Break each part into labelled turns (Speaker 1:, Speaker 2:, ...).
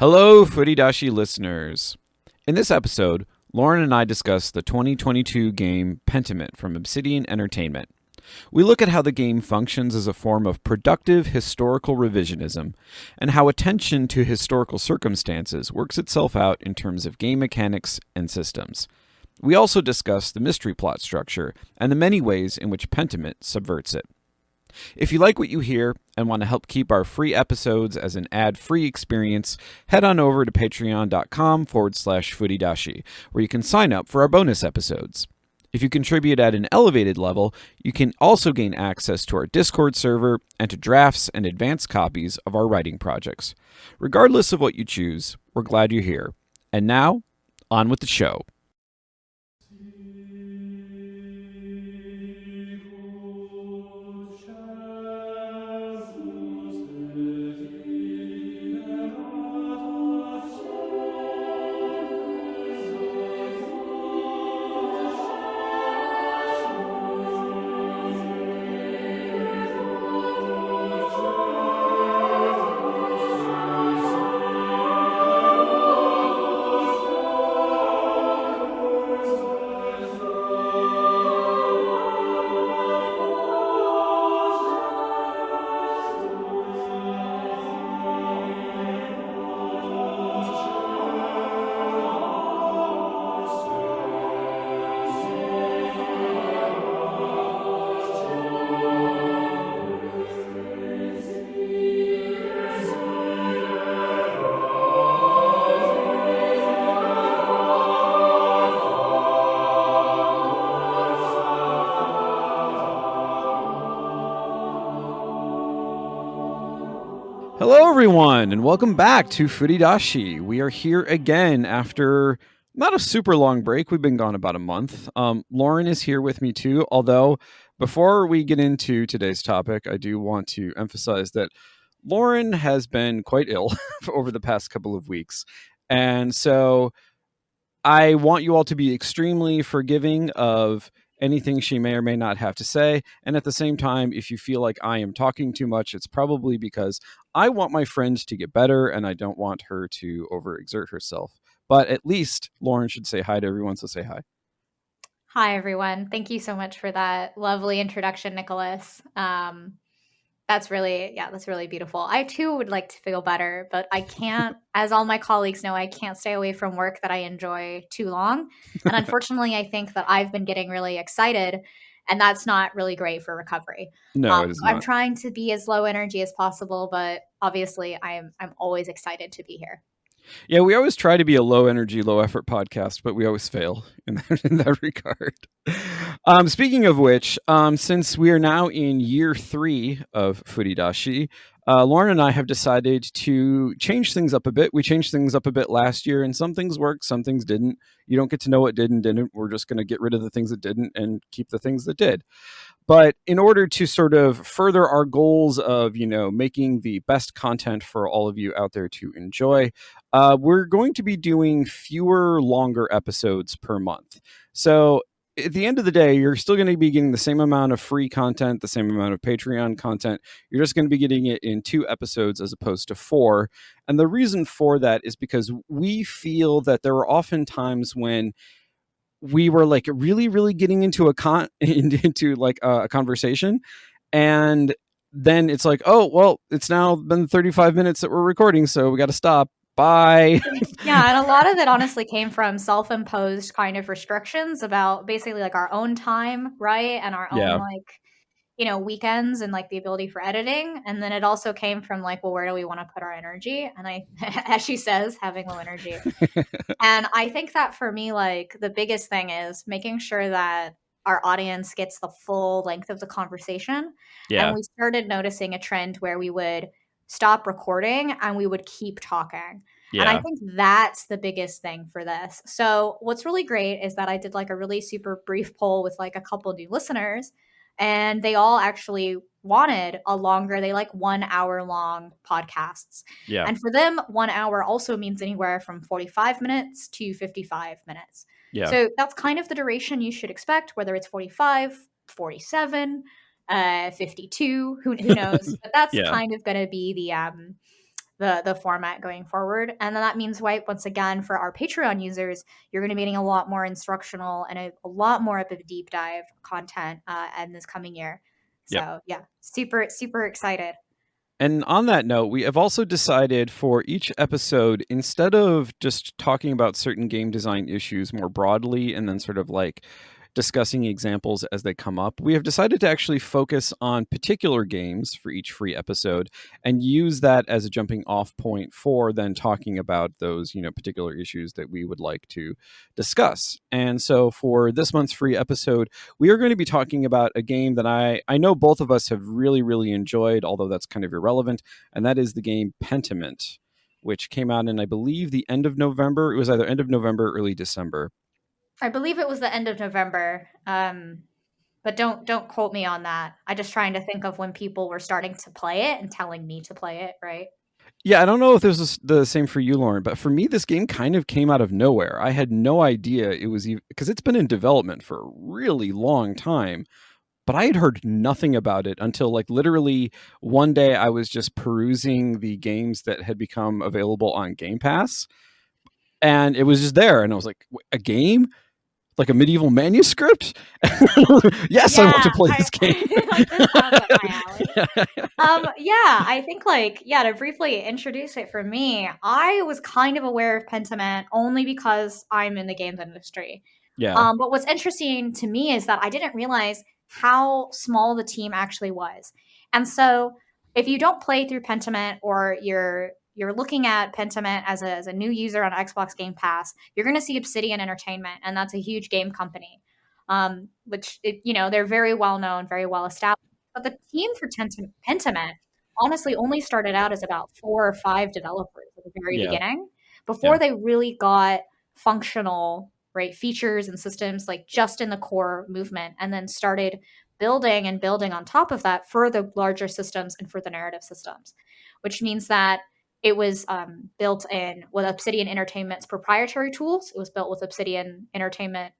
Speaker 1: Hello, Furidashi listeners. In this episode, Lauryn and I discuss the 2022 game Pentiment from Obsidian Entertainment. We look at how the game functions as a form of productive historical revisionism, and how attention to historical circumstances works itself out in terms of game mechanics and systems. We also discuss the mystery plot structure and the many ways in which Pentiment subverts it. If you like what you hear and want to help keep our free episodes as an ad-free experience, head on over to patreon.com/furidashi, where you can sign up for our bonus episodes. If you contribute at an elevated level, you can also gain access to our Discord server and to drafts and advanced copies of our writing projects. Regardless of what you choose, we're glad you're here. And now, on with the show. Hello, everyone, and welcome back to Furidashi. We are here again after not a super long break. We've been gone about a month. Lauryn is here with me too, although before we get into today's topic, I do want to emphasize that Lauryn has been quite ill over the past couple of weeks. And so I want you all to be extremely forgiving of anything she may or may not have to say. And at the same time, if you feel like I am talking too much, it's probably because I want my friend to get better and I don't want her to overexert herself. But at least Lauryn should say hi to everyone, so say hi.
Speaker 2: Hi, everyone. Thank you so much for that lovely introduction, Nicholas. That's really beautiful. I too would like to feel better, but I can't, as all my colleagues know, I can't stay away from work that I enjoy too long. And unfortunately, I think that I've been getting really excited, and that's not really great for recovery.
Speaker 1: No, it is not.
Speaker 2: I'm trying to be as low energy as possible, but obviously I'm always excited to be here.
Speaker 1: Yeah, we always try to be a low energy, low effort podcast, but we always fail in that regard. Speaking of which, since we are now in year 3 of Furidashi, Lauryn and I have decided to change things up a bit. We changed things up a bit last year, and some things worked, some things didn't. You don't get to know what did and didn't. We're just going to get rid of the things that didn't and keep the things that did. But in order to sort of further our goals of, making the best content for all of you out there to enjoy, we're going to be doing fewer, longer episodes per month. So at the end of the day, you're still going to be getting the same amount of free content, the same amount of Patreon content. You're just going to be getting it in 2 episodes as opposed to 4. And the reason for that is because we feel that there were often times when we were like really, really getting into a conversation, and then it's like, oh, well, it's now been 35 minutes that we're recording, so we got to stop. Bye.
Speaker 2: Yeah, and a lot of it honestly came from self-imposed kind of restrictions about basically like our own time, right? And our own weekends and like the ability for editing. And then it also came from like, well, where do we want to put our energy? And I, as she says, having low energy. And I think that for me, like the biggest thing is making sure that our audience gets the full length of the conversation.
Speaker 1: Yeah.
Speaker 2: And we started noticing a trend where we would stop recording and we would keep talking.
Speaker 1: Yeah.
Speaker 2: And I think that's the biggest thing for this. So what's really great is that I did like a really super brief poll with like a couple new listeners, and they all actually wanted a longer, they like 1 hour long podcasts.
Speaker 1: Yeah.
Speaker 2: And for them, 1 hour also means anywhere from 45 minutes to 55 minutes.
Speaker 1: Yeah.
Speaker 2: So that's kind of the duration you should expect, whether it's 45, 47, 52, who knows? But that's kind of going to be the format going forward. And then that means, once again, for our Patreon users, you're going to be getting a lot more instructional and a lot more of a deep dive content in this coming year.
Speaker 1: Yep.
Speaker 2: So yeah, super, super excited.
Speaker 1: And on that note, we have also decided for each episode, instead of just talking about certain game design issues more broadly and then sort of like discussing examples as they come up, we have decided to actually focus on particular games for each free episode and use that as a jumping off point for then talking about those, particular issues that we would like to discuss. And so for this month's free episode, we are going to be talking about a game that I know both of us have really, really enjoyed, although that's kind of irrelevant, and that is the game Pentiment, which came out in, I believe, the end of November. It was either end of November or early December.
Speaker 2: I believe it was the end of November, but don't quote me on that. I'm just trying to think of when people were starting to play it and telling me to play it, right?
Speaker 1: Yeah, I don't know if this is the same for you, Lauren, but for me, this game kind of came out of nowhere. I had no idea it was even, because it's been in development for a really long time, but I had heard nothing about it until like literally one day I was just perusing the games that had become available on Game Pass, and it was just there, and I was like, a game? Like a medieval manuscript? Yes, I want to play this game.
Speaker 2: Like, this sounds up my alley. Yeah, I think to briefly introduce it for me, I was kind of aware of Pentiment only because I'm in the games industry.
Speaker 1: Yeah.
Speaker 2: But what's interesting to me is that I didn't realize how small the team actually was. And so if you don't play through Pentiment, or you're looking at Pentiment as a new user on Xbox Game Pass, you're going to see Obsidian Entertainment, and that's a huge game company, which they're very well known, very well established. But the team for Pentiment honestly only started out as about 4 or 5 developers at the very beginning, before they really got functional, right, features and systems like just in the core movement, and then started building and building on top of that for the larger systems and for the narrative systems, which means that it was built in with Obsidian Entertainment's proprietary tools. It was built with Obsidian Entertainment's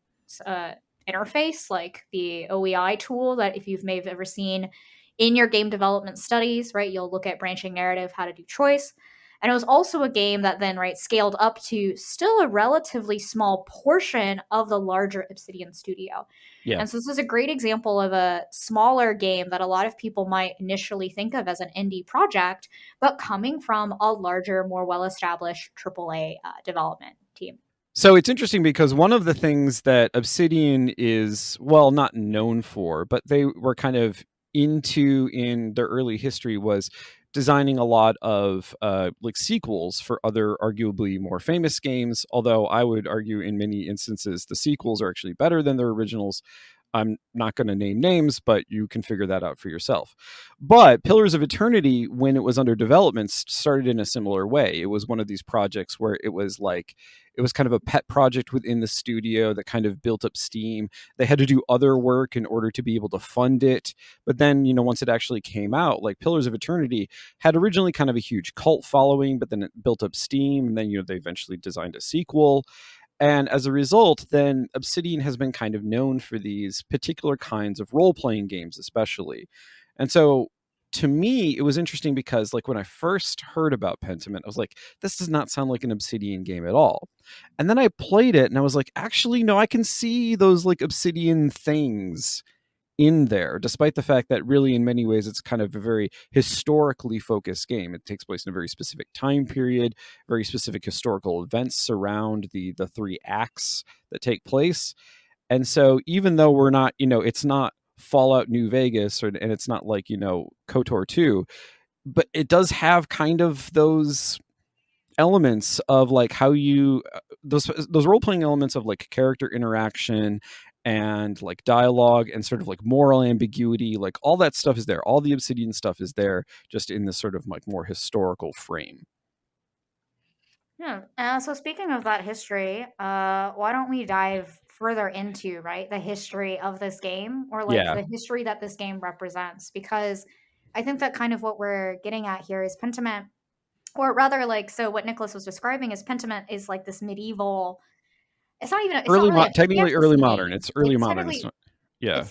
Speaker 2: interface, like the OEI tool that if you've maybe ever seen in your game development studies, right, you'll look at branching narrative, how to do choice. And it was also a game that then, right, scaled up to still a relatively small portion of the larger Obsidian studio.
Speaker 1: Yeah.
Speaker 2: And so this is a great example of a smaller game that a lot of people might initially think of as an indie project, but coming from a larger, more well-established AAA development team.
Speaker 1: So it's interesting because one of the things that Obsidian is, well, not known for, but they were kind of into in their early history was designing a lot of like sequels for other arguably more famous games, although I would argue in many instances the sequels are actually better than their originals. I'm not going to name names, but you can figure that out for yourself. But Pillars of Eternity, when it was under development, started in a similar way. It was one of these projects where it was kind of a pet project within the studio that kind of built up steam. They had to do other work in order to be able to fund it. But then, once it actually came out, like Pillars of Eternity had originally kind of a huge cult following, but then it built up steam. And then, they eventually designed a sequel. And as a result, then Obsidian has been kind of known for these particular kinds of role-playing games, especially. And so to me, it was interesting because like when I first heard about Pentiment, I was like, this does not sound like an Obsidian game at all. And then I played it and I was like, actually, no, I can see those like Obsidian things in there, despite the fact that really in many ways it's kind of a very historically focused game. It takes place in a very specific time period, very specific historical events surround the 3 acts that take place. And so even though we're not, it's not Fallout New Vegas and it's not like, KOTOR 2, but it does have kind of those elements of like how you those role-playing elements of like character interaction and like dialogue and sort of like moral ambiguity, like all that stuff is there. All the Obsidian stuff is there, just in this sort of like more historical frame.
Speaker 2: Yeah. So speaking of that history, why don't we dive further into, right, the history of this game, or like the history that this game represents? Because I think that kind of what we're getting at here is Pentiment, or rather like, so what Nicholas was describing is Pentiment is like this medieval, it's not even
Speaker 1: early,
Speaker 2: not really
Speaker 1: technically early modern.
Speaker 2: game.
Speaker 1: It's early
Speaker 2: It's
Speaker 1: modern.
Speaker 2: it's
Speaker 1: not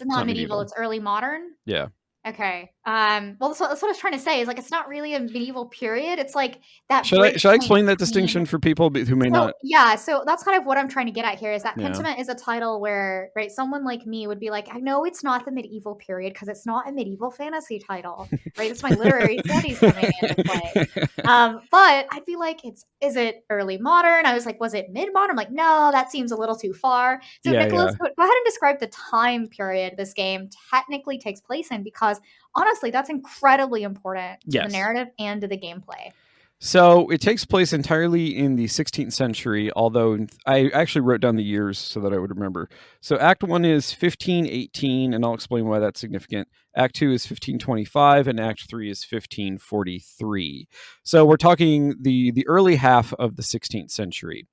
Speaker 2: not medieval, it's early modern.
Speaker 1: Yeah.
Speaker 2: Okay. Well, that's what I was trying to say is like it's not really a medieval period. It's like that
Speaker 1: Should
Speaker 2: break
Speaker 1: I
Speaker 2: point
Speaker 1: explain that
Speaker 2: between.
Speaker 1: distinction for people who may
Speaker 2: So
Speaker 1: not?
Speaker 2: yeah, so that's kind of what I'm trying to get at here is that
Speaker 1: Yeah.
Speaker 2: Pentiment is a title where, right, someone like me would be like, I know it's not the medieval period because it's not a medieval fantasy title, right? It's my literary studies coming into play. But I'd be like, is it early modern? I was like, was it mid modern? I'm like, no, that seems a little too far. So
Speaker 1: Yeah, yeah.
Speaker 2: Nicholas, go ahead and describe the time period this game technically takes place in because honestly, that's incredibly important to the
Speaker 1: Yes.
Speaker 2: narrative and to the gameplay.
Speaker 1: So it takes place entirely in the 16th century, although I actually wrote down the years so that I would remember. So Act 1 is 1518, and I'll explain why that's significant. Act 2 is 1525, and Act 3 is 1543. So we're talking the early half of the 16th century.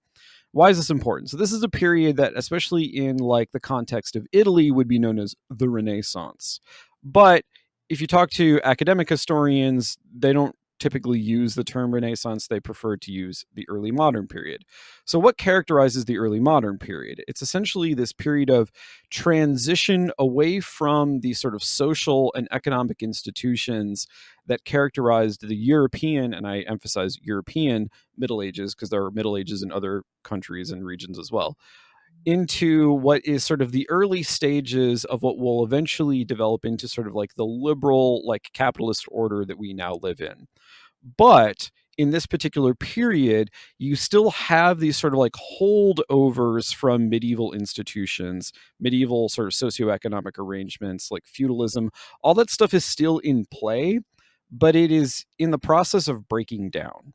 Speaker 1: Why is this important? So this is a period that, especially in like the context of Italy, would be known as the Renaissance. But if you talk to academic historians, they don't typically use the term Renaissance. They prefer to use the early modern period. So what characterizes the early modern period? It's essentially this period of transition away from the sort of social and economic institutions that characterized the European, and I emphasize European, Middle Ages, because there are Middle Ages in other countries and regions as well, into what is sort of the early stages of what will eventually develop into sort of like the liberal, like capitalist order that we now live in. But in this particular period, you still have these sort of like holdovers from medieval institutions, medieval sort of socioeconomic arrangements like feudalism. All that stuff is still in play, but it is in the process of breaking down.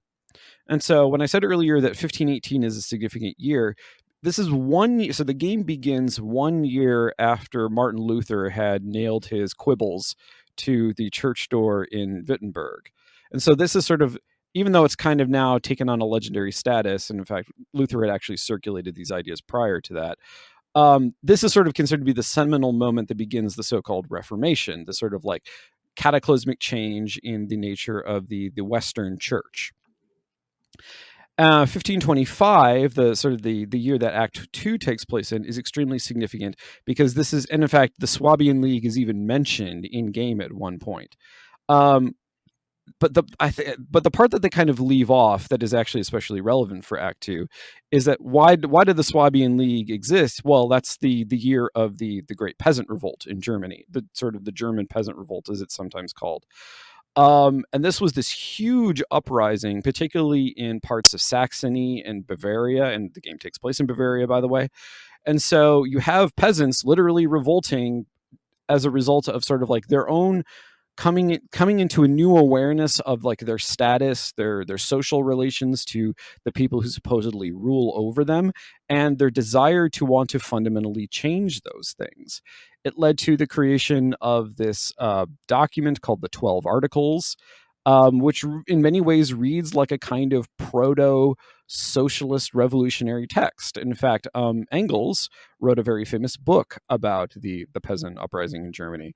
Speaker 1: And so when I said earlier that 1518 is a significant year, this is 1 year. So the game begins 1 year after Martin Luther had nailed his quibbles to the church door in Wittenberg. And so this is sort of, even though it's kind of now taken on a legendary status, and in fact, Luther had actually circulated these ideas prior to that, this is sort of considered to be the seminal moment that begins the so-called Reformation, the sort of like cataclysmic change in the nature of the Western Church. 1525, the sort of the year that Act 2 takes place in, is extremely significant because this is, and in fact, the Swabian League is even mentioned in game at one point. But the part that they kind of leave off that is actually especially relevant for Act 2 is that why did the Swabian League exist? Well, that's the year of the Great Peasant Revolt in Germany, the sort of the German Peasant Revolt, as it's sometimes called. And this was this huge uprising, particularly in parts of Saxony and Bavaria, and the game takes place in Bavaria, by the way. And so you have peasants literally revolting as a result of sort of like their own coming into a new awareness of like their status, their social relations to the people who supposedly rule over them, and their desire to want to fundamentally change those things. It led to the creation of this document called the 12 Articles, which in many ways reads like a kind of proto socialist revolutionary text. In fact, Engels wrote a very famous book about the peasant uprising in Germany.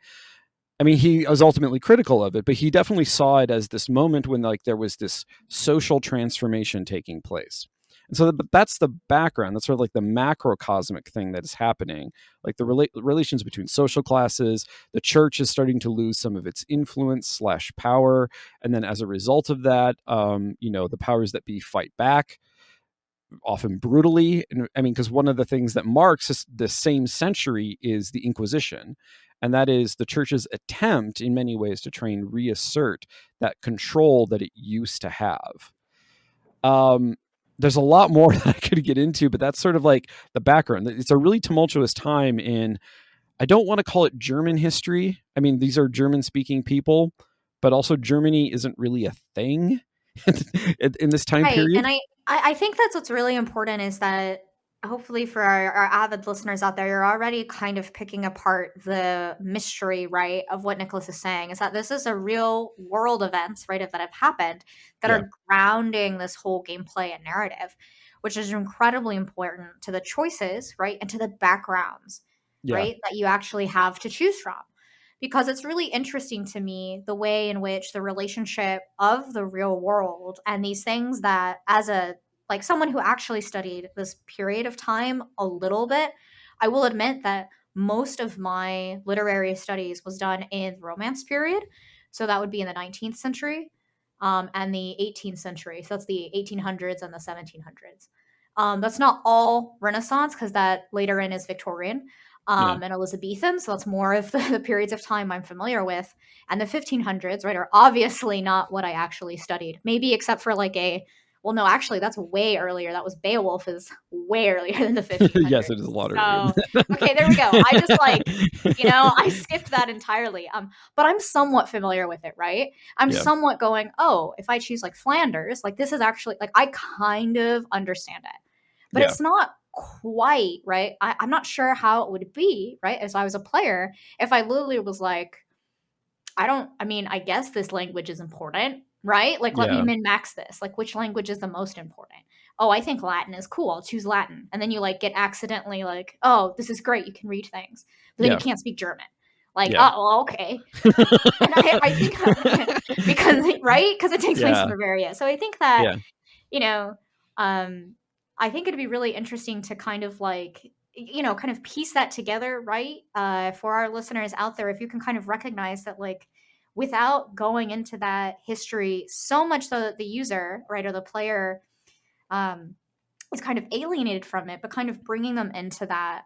Speaker 1: I mean, he was ultimately critical of it, but he definitely saw it as this moment when like there was this social transformation taking place. And so that's the background. That's sort of like the macrocosmic thing that is happening, like the relations between social classes. The church is starting to lose some of its influence / power, and then as a result of that, the powers that be fight back, often brutally. And I mean, because one of the things that marks the same century is the Inquisition, and that is the church's attempt in many ways to try and reassert that control that it used to have. There's a lot more that I could get into, but that's sort of like the background. It's a really tumultuous time in, I don't want to call it German history. I mean, these are German speaking people, but also Germany isn't really a thing in this time
Speaker 2: Right,
Speaker 1: period.
Speaker 2: and I think that's what's really important is that hopefully for our avid listeners out there, you're already kind of picking apart the mystery, right, of what Nicholas is saying, is that this is a real world events, right, that have happened that
Speaker 1: Yeah.
Speaker 2: are grounding this whole gameplay and narrative, which is incredibly important to the choices, right, and to the backgrounds,
Speaker 1: Yeah.
Speaker 2: right, that you actually have to choose from because it's really interesting to me the way in which the relationship of the real world and these things that as a like someone who actually studied this period of time a little bit, I will admit that most of my literary studies was done in the Romance period. So that would be in the 19th century and the 18th century. So that's the 1800s and the 1700s. That's not all Renaissance because that later in is Victorian and Elizabethan. So that's more of the periods of time I'm familiar with. And the 1500s, right, are obviously not what I actually studied. Maybe except for like well, no, actually, that's way earlier. That was Beowulf is way earlier than the 1500s.
Speaker 1: Yes, it is a lot earlier.
Speaker 2: Okay, there we go. I just I skipped that entirely. But I'm somewhat familiar with it, right? I'm somewhat going, oh, if I choose like Flanders, like this is actually like I kind of understand it, but it's not quite right. I'm not sure how it would be, right? As I was a player, if I literally was like, I guess this language is important, right? Like, let me min-max this. Like, which language is the most important? Oh, I think Latin is cool. I'll choose Latin. And then you like get accidentally like, oh, this is great. You can read things. But then you can't speak German. Like, oh, okay. And I think because it takes place in Bavaria. So I think that, I think it'd be really interesting to kind of like, kind of piece that together, right? For our listeners out there, if you can kind of recognize that, like, without going into that history so much so that the user, right, or the player is kind of alienated from it, but kind of bringing them into that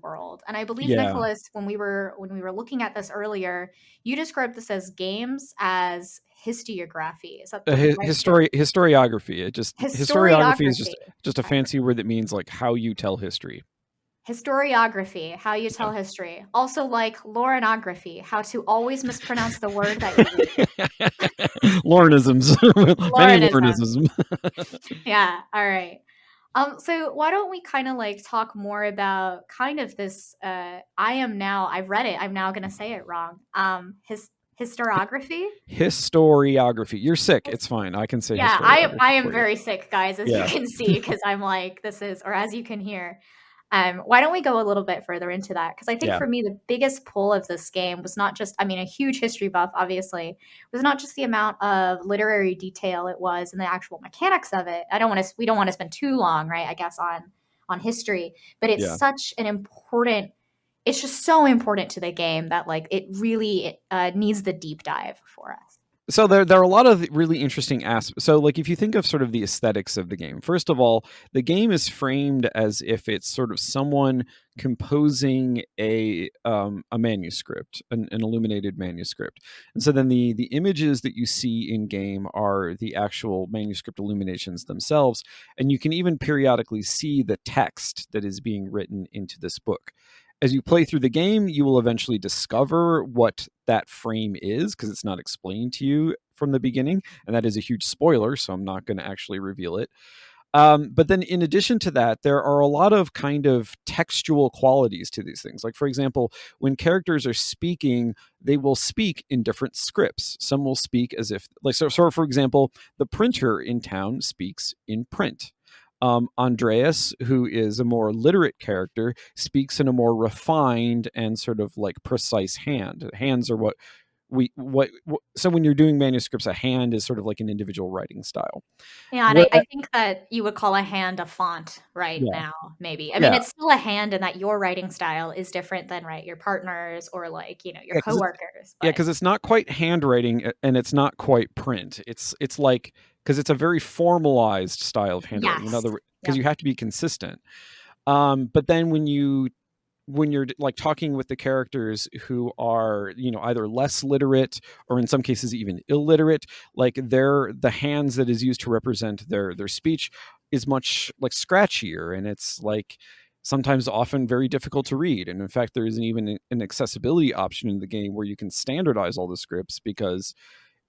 Speaker 2: world. And I believe Nicholas, when we were looking at this earlier, you described this as games as historiography. Is that
Speaker 1: historiography? Historiography is just a fancy word that means like how you tell history.
Speaker 2: Historiography, how you tell history. Also like Laurenography, how to always mispronounce the word that you read.
Speaker 1: Laurenisms. Many Laurenisms.
Speaker 2: Yeah, all right. So why don't we kind of like talk more about kind of this I've read it, I'm now gonna say it wrong. Historiography?
Speaker 1: Historiography. You're sick. It's fine. I can say historiography.
Speaker 2: I am very sick, guys, as you can see, because I'm like, as you can hear. Why don't we go a little bit further into that? Because I think for me, the biggest pull of this game was not just, a huge history buff, obviously, was not just the amount of literary detail it was and the actual mechanics of it. We don't want to spend too long, right, I guess, on history, but it's such an important, it's just so important to the game that like it really needs the deep dive for us.
Speaker 1: So there are a lot of really interesting aspects. So like if you think of sort of the aesthetics of the game, first of all, the game is framed as if it's sort of someone composing a manuscript, an illuminated manuscript. And so then the images that you see in game are the actual manuscript illuminations themselves. And you can even periodically see the text that is being written into this book. As you play through the game, you will eventually discover what that frame is because it's not explained to you from the beginning. And that is a huge spoiler, so I'm not going to actually reveal it. But then in addition to that, there are a lot of kind of textual qualities to these things. Like, for example, when characters are speaking, they will speak in different scripts. Some will speak as if, like, so for example, the printer in town speaks in print. Andreas, who is a more literate character, speaks in a more refined and sort of like precise hand. Hands are what so when you're doing manuscripts, a hand is sort of like an individual writing style.
Speaker 2: Yeah, and I think that you would call a hand a font now, maybe. I mean, it's still a hand in that your writing style is different than your partner's or like, your coworkers.
Speaker 1: Because it's not quite handwriting and it's not quite print. It's like, because it's a very formalized style of handwriting. In other words, because you have to be consistent. But then when you're like talking with the characters who are, either less literate or in some cases even illiterate, like the hands that is used to represent their speech is much like scratchier, and it's like sometimes often very difficult to read. And in fact, there isn't even an accessibility option in the game where you can standardize all the scripts, because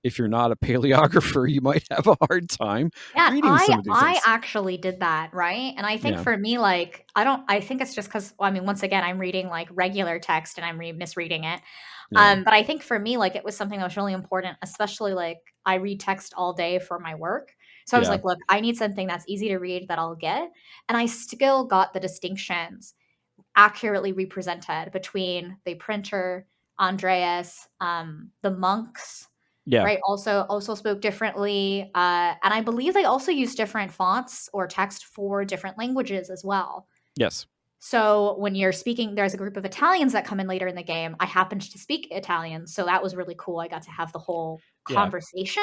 Speaker 1: if you're not a paleographer, you might have a hard time reading some of these things.
Speaker 2: I actually did that, right? And I think for me, like, I think it's just because, once again, I'm reading like regular text and I'm misreading it. But I think for me, like, it was something that was really important, especially like I read text all day for my work. So I was like, look, I need something that's easy to read that I'll get. And I still got the distinctions accurately represented between the printer, Andreas, the monks. Right. Also spoke differently. And I believe they also use different fonts or text for different languages as well.
Speaker 1: Yes.
Speaker 2: So when you're speaking, there's a group of Italians that come in later in the game. I happened to speak Italian, so that was really cool. I got to have the whole
Speaker 1: Yeah.
Speaker 2: conversation.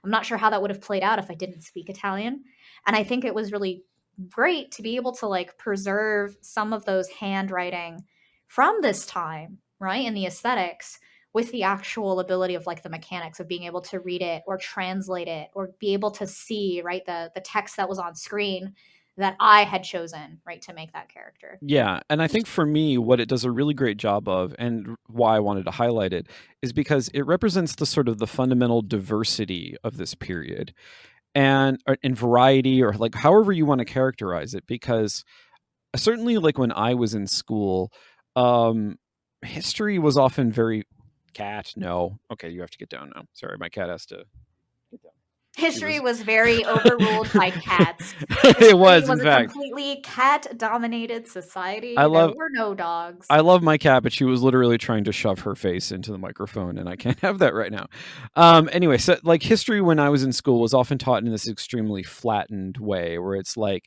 Speaker 2: I'm not sure how that would have played out if I didn't speak Italian. And I think it was really great to be able to like preserve some of those handwriting from this time, right? In the aesthetics with the actual ability of like the mechanics of being able to read it or translate it or be able to see, right, the text that was on screen that I had chosen, right, to make that character.
Speaker 1: Yeah, and I think for me, what it does a really great job of, and why I wanted to highlight it, is because it represents the sort of the fundamental diversity of this period, and in variety, or like however you want to characterize it. Because certainly, like when I was in school, history was often very cat. No, okay, you have to get down now. Sorry, my cat has to get down.
Speaker 2: History was very overruled by cats.
Speaker 1: It was,
Speaker 2: Was
Speaker 1: in
Speaker 2: a
Speaker 1: fact.
Speaker 2: completely cat-dominated society.
Speaker 1: I
Speaker 2: There
Speaker 1: love
Speaker 2: were no dogs.
Speaker 1: I love my cat, but she was literally trying to shove her face into the microphone, and I can't have that right now. Anyway, so like history when I was in school was often taught in this extremely flattened way, where it's like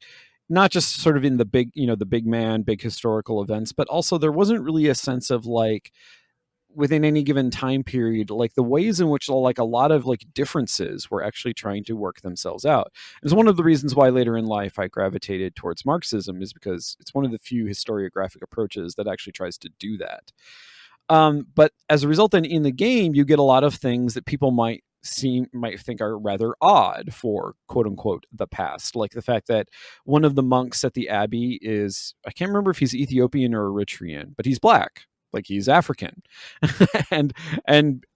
Speaker 1: not just sort of in the big, the big man, big historical events, but also there wasn't really a sense of like within any given time period, like the ways in which like a lot of like differences were actually trying to work themselves out. It's one of the reasons why later in life I gravitated towards Marxism, is because it's one of the few historiographic approaches that actually tries to do that. But as a result, then in the game, you get a lot of things that people might think are rather odd for quote unquote the past, like the fact that one of the monks at the abbey is, I can't remember if he's Ethiopian or Eritrean, but he's black, like he's African. and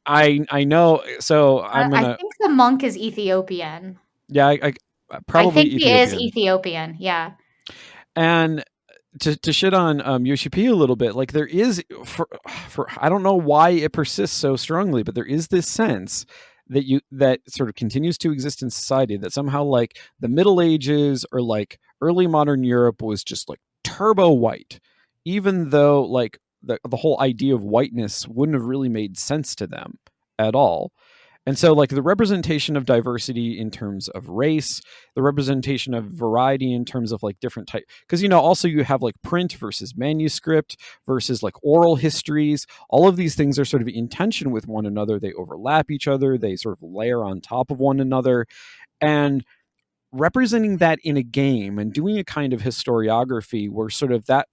Speaker 1: I know, so I'm
Speaker 2: I
Speaker 1: gonna,
Speaker 2: think the monk is Ethiopian.
Speaker 1: yeah, I
Speaker 2: I
Speaker 1: probably
Speaker 2: think he is
Speaker 1: Ethiopian.
Speaker 2: Ethiopian, yeah.
Speaker 1: And to shit on Yoshi P a little bit, like there is for I don't know why it persists so strongly, but there is this sense that sort of continues to exist in society, that somehow like the Middle Ages or like early modern Europe was just like turbo white, even though like the whole idea of whiteness wouldn't have really made sense to them at all. And so, like the representation of diversity in terms of race, the representation of variety in terms of like different type, because also you have like print versus manuscript versus like oral histories. All of these things are sort of in tension with one another. They overlap each other. They sort of layer on top of one another, and representing that in a game and doing a kind of historiography where sort of that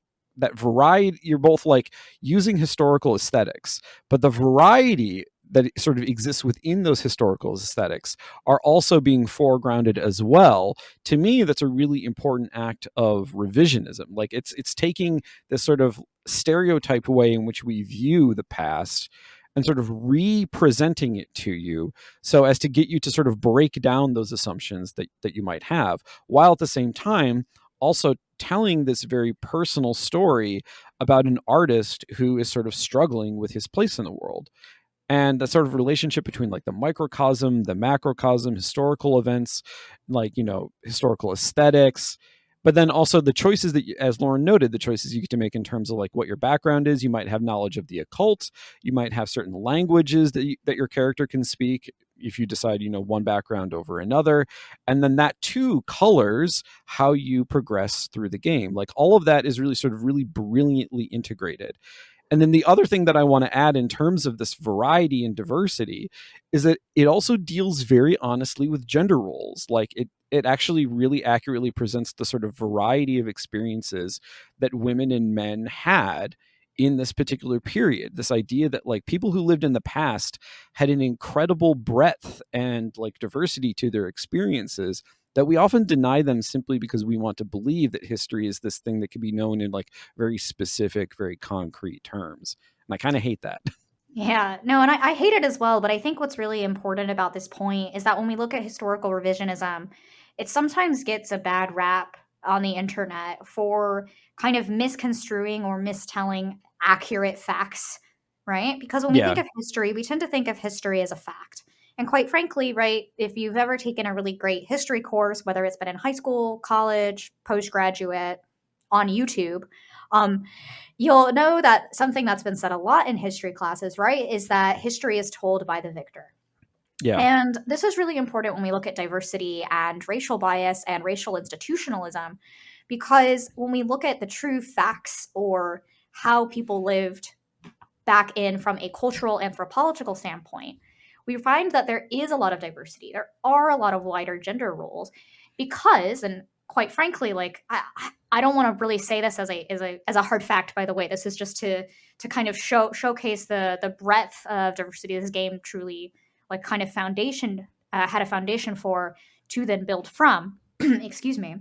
Speaker 1: variety, you're both like using historical aesthetics, but the variety that sort of exists within those historical aesthetics are also being foregrounded as well. To me, that's a really important act of revisionism. Like it's taking this sort of stereotyped way in which we view the past and sort of representing it to you so as to get you to sort of break down those assumptions that you might have, while at the same time also telling this very personal story about an artist who is sort of struggling with his place in the world. And the sort of relationship between like the microcosm, the macrocosm, historical events, like, historical aesthetics, but then also the choices that, as Lauryn noted, the choices you get to make in terms of like what your background is. You might have knowledge of the occult. You might have certain languages that your character can speak if you decide, one background over another. And then that too colors how you progress through the game. Like all of that is really sort of really brilliantly integrated. And then the other thing that I want to add in terms of this variety and diversity is that it also deals very honestly with gender roles. Like it actually really accurately presents the sort of variety of experiences that women and men had in this particular period. This idea that like people who lived in the past had an incredible breadth and like diversity to their experiences that we often deny them simply because we want to believe that history is this thing that can be known in like very specific, very concrete terms. And I kind of hate that.
Speaker 2: Yeah, no, and I hate it as well. But I think what's really important about this point is that when we look at historical revisionism, it sometimes gets a bad rap on the internet for kind of misconstruing or mistelling accurate facts, right? Because when we
Speaker 1: Yeah.
Speaker 2: think of history, we tend to think of history as a fact. And quite frankly, right, if you've ever taken a really great history course, whether it's been in high school, college, postgraduate, on YouTube, um, you'll know that something that's been said a lot in history classes, right, is that history is told by the victor.
Speaker 1: Yeah.
Speaker 2: And this is really important when we look at diversity and racial bias and racial institutionalism, Because when we look at the true facts or how people lived back in from a cultural anthropological standpoint, we find that there is a lot of diversity. There are a lot of wider gender roles because, and quite frankly, like I don't want to really say this as a hard fact. By the way, this is just to kind of showcase the breadth of diversity this game truly like kind of foundation had a foundation for to then build from. Excuse me.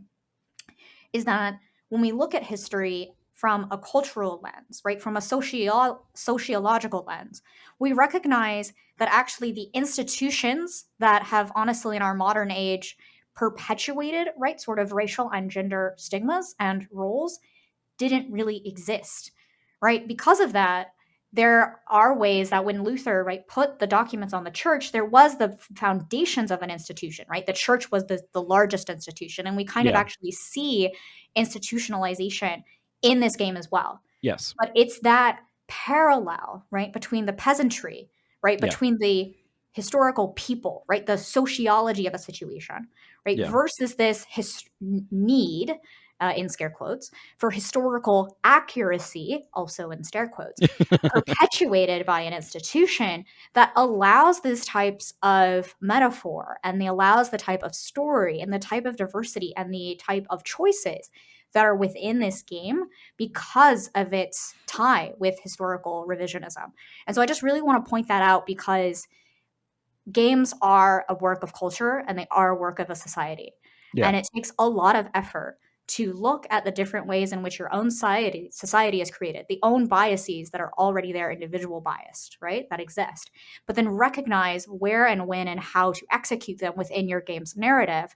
Speaker 2: Is that when we look at history from a cultural lens, right, from a sociological lens, we recognize that actually the institutions that have honestly in our modern age perpetuated, right, sort of racial and gender stigmas and roles didn't really exist, right? Because of that, there are ways that when Luther, right, put the documents on the church, there was the foundations of an institution, right? The church was the largest institution, and we kind of actually see institutionalization in this game as well.
Speaker 1: Yes.
Speaker 2: But it's that parallel, right, between the peasantry, right, between the historical people, right, the sociology of a situation, right, versus this need, in scare quotes, for historical accuracy, also in scare quotes, perpetuated by an institution that allows these types of metaphor and allows the type of story and the type of diversity and the type of choices that are within this game because of its tie with historical revisionism. And so I just really want to point that out because games are a work of culture and they are a work of a society. And it takes a lot of effort to look at the different ways in which your own society is created, the own biases that are already there, individual biased, right, that exist, but then recognize where and when and how to execute them within your game's narrative,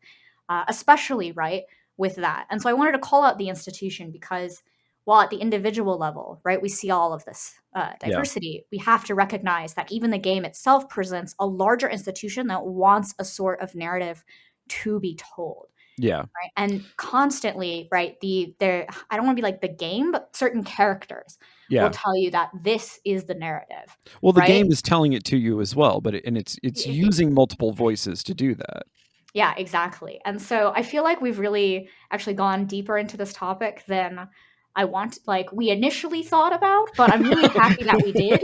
Speaker 2: especially, right, with that. And so I wanted to call out the institution because while at the individual level, right, we see all of this diversity, we have to recognize that even the game itself presents a larger institution that wants a sort of narrative to be told. Right. And constantly, right, I don't want to be like the game, but certain characters will tell you that this is the narrative.
Speaker 1: Well, the game is telling it to you as well, but it's using multiple voices to do that.
Speaker 2: Yeah, exactly. And so I feel like we've really actually gone deeper into this topic than we initially thought about, but I'm really happy that we did.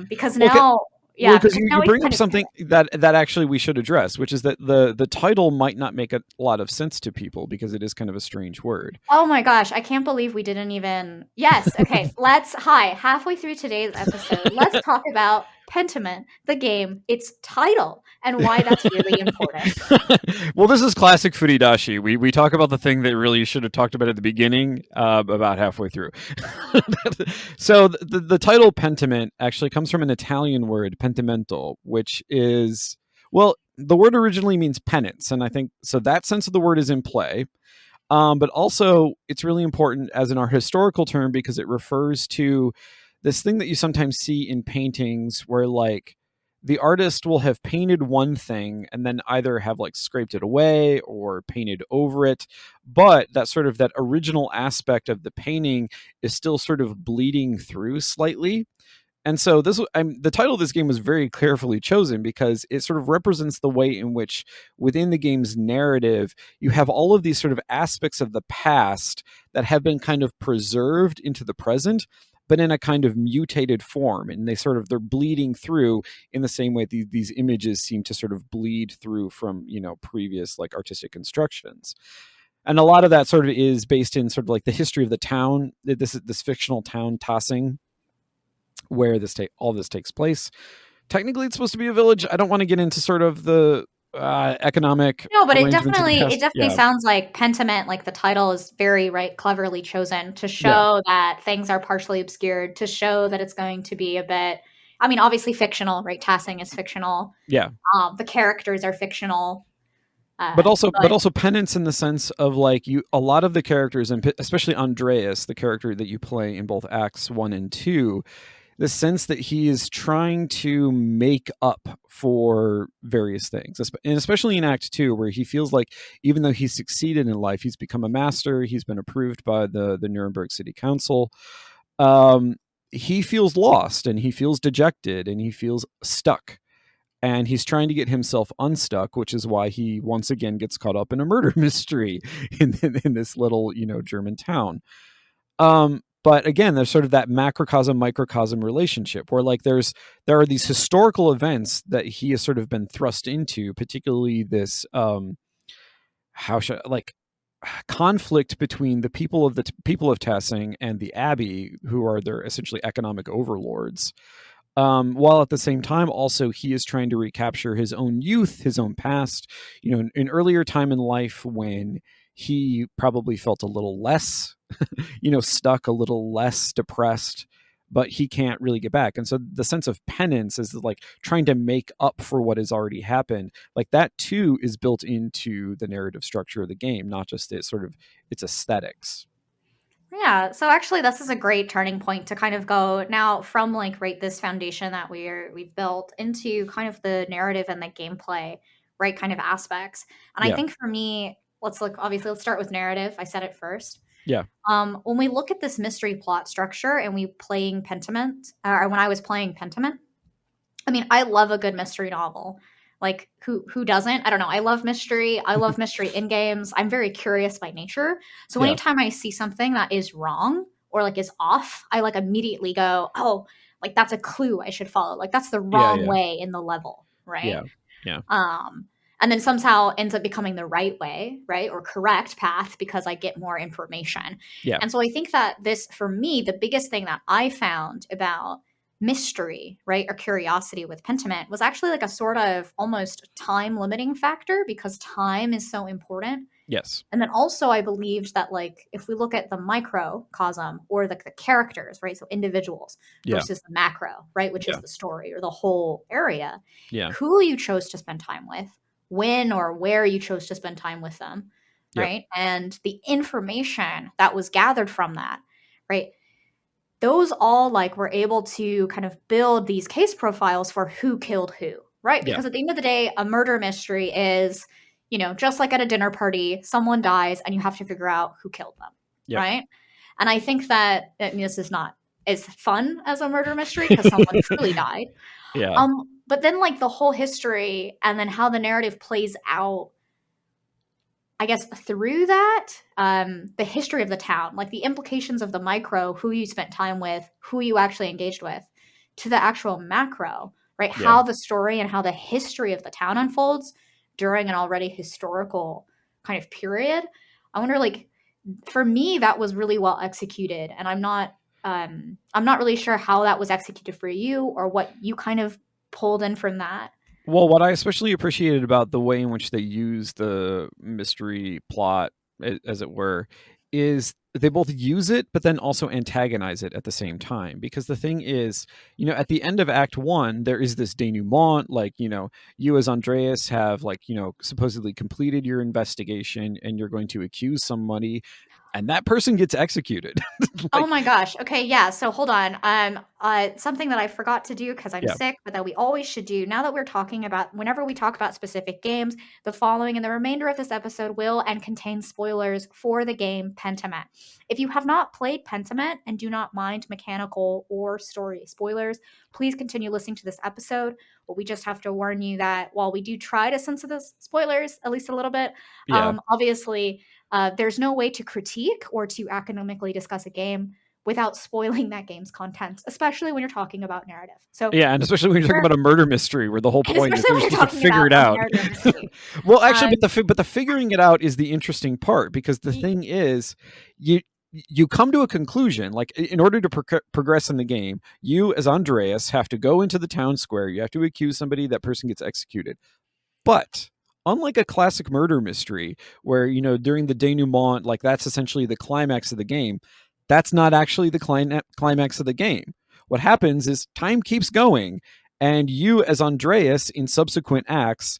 Speaker 2: Because now
Speaker 1: because you bring up something that actually we should address, which is that the title might not make a lot of sense to people because it is kind of a strange word.
Speaker 2: Oh my gosh, I can't believe we didn't even. Yes, okay. Halfway through today's episode, let's talk about Pentiment, the game, its title, and why that's really important.
Speaker 1: Well, this is classic Furidashi. We talk about the thing that really should have talked about at the beginning, about halfway through. So the title Pentiment actually comes from an Italian word, pentimento, which is, well, the word originally means penance, and I think so that sense of the word is in play. But also it's really important as an art historical term because it refers to this thing that you sometimes see in paintings where like the artist will have painted one thing and then either have like scraped it away or painted over it, but that sort of that original aspect of the painting is still sort of bleeding through slightly. And so the title of this game was very carefully chosen because it sort of represents the way in which within the game's narrative, you have all of these sort of aspects of the past that have been kind of preserved into the present, but in a kind of mutated form. And they're bleeding through in the same way these images seem to sort of bleed through from, previous like artistic constructions. And a lot of that sort of is based in sort of like the history of the town, this fictional town Tassing, where all this takes place. Technically, it's supposed to be a village. I don't want to get into sort of the economic.
Speaker 2: No, but it definitely sounds like Pentiment, like the title is very cleverly chosen to show that things are partially obscured, to show that it's going to be a bit, I mean, obviously fictional, right? Tassing is fictional.
Speaker 1: Yeah.
Speaker 2: The characters are fictional.
Speaker 1: But also penance in the sense of like a lot of the characters, and especially Andreas, the character that you play in both acts 1 and 2, the sense that he is trying to make up for various things, and especially in Act 2, where he feels like even though he's succeeded in life, he's become a master, he's been approved by the Nuremberg City Council, he feels lost and he feels dejected and he feels stuck. and he's trying to get himself unstuck, which is why he once again gets caught up in a murder mystery in this little, German town. But again, there's sort of that macrocosm microcosm relationship where like there are these historical events that he has sort of been thrust into, particularly this conflict between the people of Tassing and the Abbey, who are their essentially economic overlords. While at the same time, also he is trying to recapture his own youth, his own past, an earlier time in life when he probably felt a little less, stuck, a little less depressed, but he can't really get back. And so the sense of penance is like trying to make up for what has already happened. Like that too is built into the narrative structure of the game, not just its aesthetics.
Speaker 2: Yeah, so actually this is a great turning point to kind of go now from like this foundation that we've built into kind of the narrative and the gameplay, right, kind of aspects. And I think for me, let's start with narrative. I said it first.
Speaker 1: Yeah.
Speaker 2: When we look at this mystery plot structure and when I was playing Pentiment, I mean, I love a good mystery novel. Like who doesn't? I don't know. I love mystery. I love mystery in games. I'm very curious by nature. So anytime I see something that is wrong or like is off, I like immediately go, oh, like that's a clue I should follow. Like that's the wrong way in the level, right?
Speaker 1: Yeah. Yeah.
Speaker 2: And then somehow ends up becoming the right way, right? Or correct path because I get more information.
Speaker 1: Yeah.
Speaker 2: And so I think that this, for me, the biggest thing that I found about mystery, right, or curiosity with Pentiment was actually like a sort of almost time limiting factor because time is so important.
Speaker 1: Yes.
Speaker 2: And then also I believed that like if we look at the microcosm or the characters, right, so individuals versus the macro, right, which is the story or the whole area, who you chose to spend time with, when or where you chose to spend time with them, right, and the information that was gathered from that, right, those all like were able to kind of build these case profiles for who killed who, right? Because at the end of the day, a murder mystery is, just like at a dinner party, someone dies and you have to figure out who killed them, right? And I think that, this is not as fun as a murder mystery because someone truly died. But then like the whole history and then how the narrative plays out, I guess through that, the history of the town, like the implications of the micro, who you spent time with, who you actually engaged with, to the actual macro, right? How the story and how the history of the town unfolds during an already historical kind of period. I wonder, like, for me, that was really well executed. And I'm not really sure how that was executed for you or what you kind of pulled in from that.
Speaker 1: Well, what I especially appreciated about the way in which they use the mystery plot, as it were, is they both use it, but then also antagonize it at the same time. Because the thing is, at the end of Act 1, there is this denouement, like, you as Andreas have, like, supposedly completed your investigation and you're going to accuse somebody and that person gets executed.
Speaker 2: Oh my gosh. Okay, yeah. So hold on. Something that I forgot to do because I'm sick, but that we always should do now that we're talking about, whenever we talk about specific games, the following and the remainder of this episode will and contain spoilers for the game Pentiment. If you have not played Pentiment and do not mind mechanical or story spoilers, please continue listening to this episode. But we just have to warn you that while we do try to censor the spoilers, at least a little bit, obviously, there's no way to critique or to academically discuss a game without spoiling that game's contents, especially when you're talking about narrative. So
Speaker 1: and especially when you're talking about a murder mystery, where the whole point is you're supposed to figure it out. Well, actually, but the figuring it out is the interesting part, because the thing is, you come to a conclusion. Like, in order to progress in the game, you as Andreas have to go into the town square. You have to accuse somebody. That person gets executed. But unlike a classic murder mystery where, during the denouement, like that's essentially the climax of the game, that's not actually the climax of the game. What happens is time keeps going, and you as Andreas in subsequent acts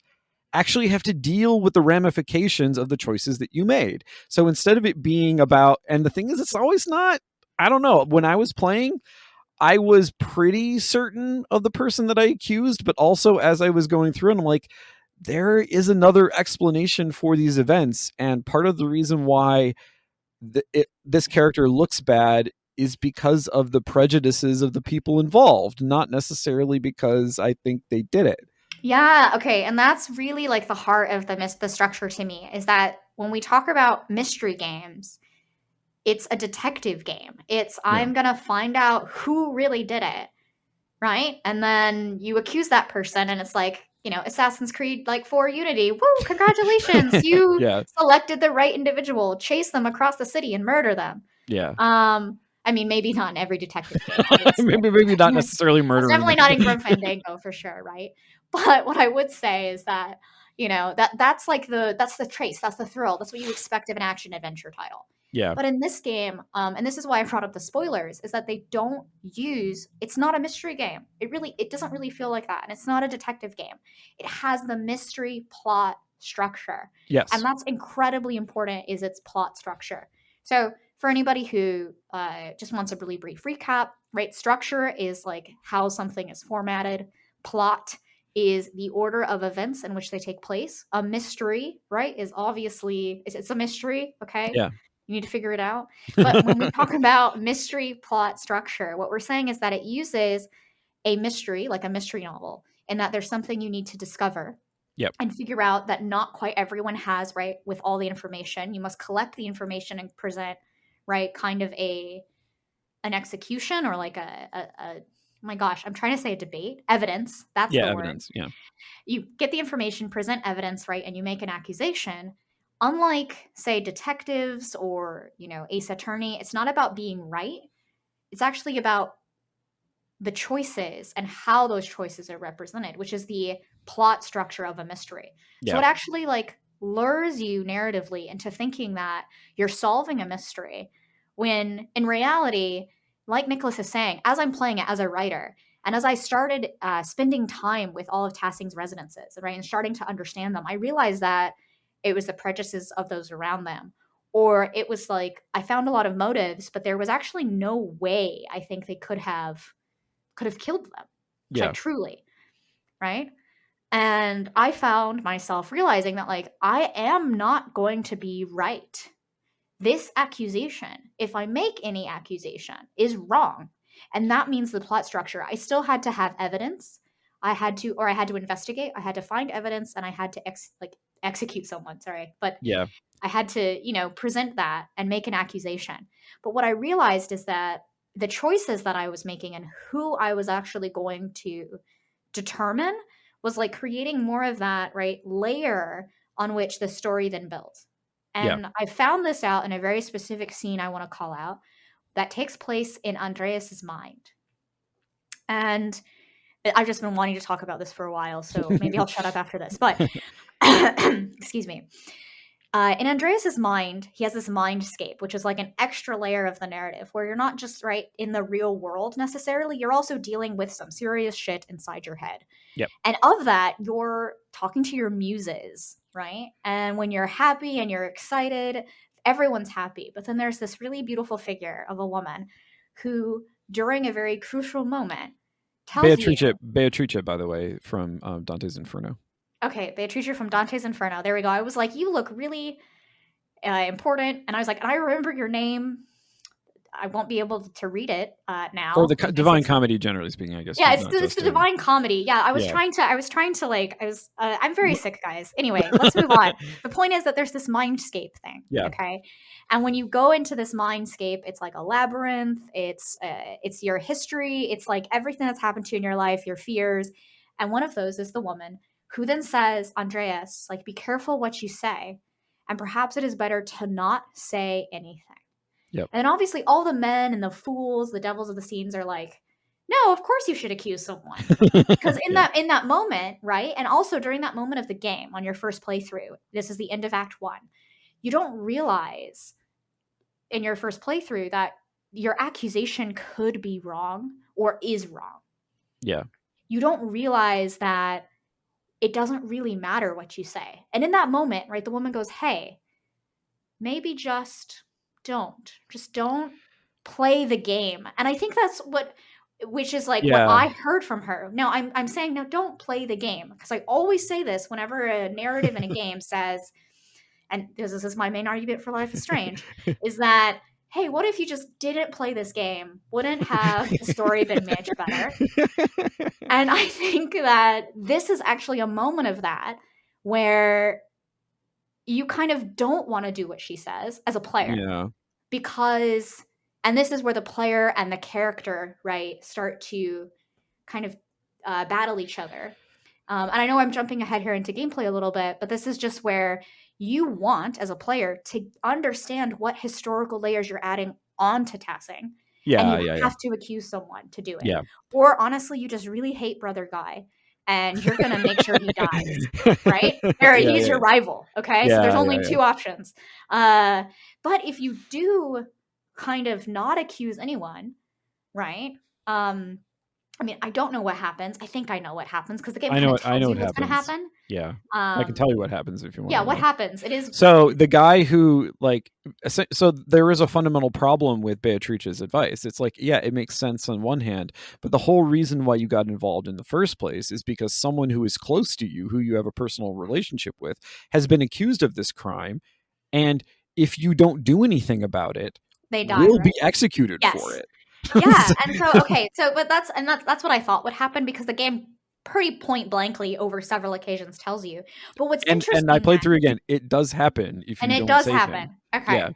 Speaker 1: actually have to deal with the ramifications of the choices that you made. So instead of it being about, and the thing is, it's always not, I don't know, when I was playing, I was pretty certain of the person that I accused, but also as I was going through, and I'm like, there is another explanation for these events. And part of the reason why this character looks bad is because of the prejudices of the people involved, not necessarily because I think they did it.
Speaker 2: Yeah, okay, and that's really like the heart of the structure to me, is that when we talk about mystery games, it's a detective game. It's
Speaker 1: Yeah.
Speaker 2: I'm gonna find out who really did it, right? And then you accuse that person, and it's like, Assassin's Creed like 4 Unity. Woo, congratulations. You
Speaker 1: Yeah.
Speaker 2: selected the right individual. Chase them across the city and murder them.
Speaker 1: Yeah.
Speaker 2: I mean, maybe not in every detective game, obviously.
Speaker 1: maybe not necessarily
Speaker 2: That's
Speaker 1: murdering
Speaker 2: definitely
Speaker 1: them.
Speaker 2: not in Grim Fandango for sure, right? But what I would say is that, that's like that's the trace, that's the thrill, that's what you expect of an action adventure title.
Speaker 1: Yeah.
Speaker 2: But in this game, and this is why I brought up the spoilers, is that they don't it's not a mystery game. It doesn't really feel like that. And it's not a detective game. It has the mystery plot structure.
Speaker 1: Yes.
Speaker 2: And that's incredibly important, is its plot structure. So for anybody who just wants a really brief recap, right? Structure is like how something is formatted. Plot is the order of events in which they take place. A mystery, right, is obviously it's a mystery, okay?
Speaker 1: Yeah.
Speaker 2: You need to figure it out. But when we talk about mystery plot structure, what we're saying is that it uses a mystery, like a mystery novel, and that there's something you need to discover.
Speaker 1: Yep.
Speaker 2: And figure out that not quite everyone has, right, with all the information. You must collect the information and present, right, kind of an execution, or like oh my gosh, I'm trying to say a debate. Evidence, that's the
Speaker 1: evidence.
Speaker 2: word.
Speaker 1: Yeah.
Speaker 2: You get the information, present evidence, right, and you make an accusation. Unlike, say, detectives or, Ace Attorney, it's not about being right. It's actually about the choices and how those choices are represented, which is the plot structure of a mystery.
Speaker 1: Yeah.
Speaker 2: So it actually like lures you narratively into thinking that you're solving a mystery, when in reality, like Nicholas is saying, as I'm playing it as a writer, and as I started spending time with all of Tassing's residences, right, and starting to understand them, I realized that it was the prejudices of those around them. Or it was like I found a lot of motives, but there was actually no way I think they could have killed them.
Speaker 1: Yeah.
Speaker 2: Like truly, right? And I found myself realizing that like I am not going to be right. This accusation, if I make any accusation, is wrong. And that means the plot structure. I still had to have evidence. I had to investigate. I had to find evidence, and I had to execute someone. Sorry, but
Speaker 1: Yeah.
Speaker 2: I had to, present that and make an accusation. But what I realized is that the choices that I was making and who I was actually going to determine was like creating more of that, right, layer on which the story then builds.
Speaker 1: Yeah.
Speaker 2: And I found this out in a very specific scene I want to call out that takes place in Andreas's mind. And I've just been wanting to talk about this for a while, so maybe I'll shut up after this. But excuse me. In Andreas's mind, he has this mindscape, which is like an extra layer of the narrative where you're not just right in the real world necessarily. You're also dealing with some serious shit inside your head.
Speaker 1: Yep.
Speaker 2: And of that, you're talking to your muses, right? And when you're happy and you're excited, everyone's happy. But then there's this really beautiful figure of a woman who, during a very crucial moment, tells you...
Speaker 1: Beatrice, by the way, from Dante's Inferno.
Speaker 2: Okay, Beatrice from Dante's Inferno. There we go. I was like, you look really important. And I was like, and I remember your name. I won't be able to read it now.
Speaker 1: Or the Divine Comedy, generally speaking, I guess.
Speaker 2: Yeah, it's the Divine Comedy. Yeah, I was trying to like, I'm very sick, guys. Anyway, let's move on. The point is that there's this mindscape thing.
Speaker 1: Yeah.
Speaker 2: Okay. And when you go into this mindscape, it's like a labyrinth. It's your history. It's like everything that's happened to you in your life, your fears. And one of those is the woman who then says, Andreas, like, be careful what you say. And perhaps it is better to not say anything.
Speaker 1: Yep.
Speaker 2: And then obviously all the men and the fools, the devils of the scenes are like, no, of course you should accuse someone. Because in that moment, right? And also during that moment of the game on your first playthrough, this is the end of Act 1, you don't realize in your first playthrough that your accusation could be wrong or is wrong.
Speaker 1: Yeah.
Speaker 2: You don't realize that it doesn't really matter what you say. And in that moment, right, the woman goes, hey, maybe just don't play the game. And I think that's which is like what I heard from her. No, I'm saying, no, don't play the game. Because I always say this whenever a narrative in a game says, and this is my main argument for Life is Strange, is that hey, what if you just didn't play this game? Wouldn't have the story been much better? And I think that this is actually a moment of that where you kind of don't want to do what she says as a player.
Speaker 1: Yeah.
Speaker 2: Because, and this is where the player and the character, right, start to kind of battle each other. And I know I'm jumping ahead here into gameplay a little bit, but this is just where you want, as a player, to understand what historical layers you're adding onto Tassing.
Speaker 1: Yeah,
Speaker 2: and you have to accuse someone to do it.
Speaker 1: Yeah.
Speaker 2: Or honestly, you just really hate Brother Guy, and you're going to make sure he dies, right? Or he's your rival, okay? So there's only two options. But if you do kind of not accuse anyone, right? I mean, I don't know what happens. I think I know what happens because the game tells you what's going to happen.
Speaker 1: Yeah, I can tell you what happens if you want.
Speaker 2: Yeah, what happens? It is
Speaker 1: so the guy who so there is a fundamental problem with Beatrice's advice. It's like, yeah, it makes sense on one hand, but the whole reason why you got involved in the first place is because someone who is close to you, who you have a personal relationship with, has been accused of this crime, and if you don't do anything about it,
Speaker 2: they die,
Speaker 1: will be executed for it.
Speaker 2: Yeah, and so but that's what I thought would happen, because the game pretty point blankly over several occasions tells you. But what's interesting,
Speaker 1: and I played through again, it does happen if you don't save him.
Speaker 2: Okay. Yeah.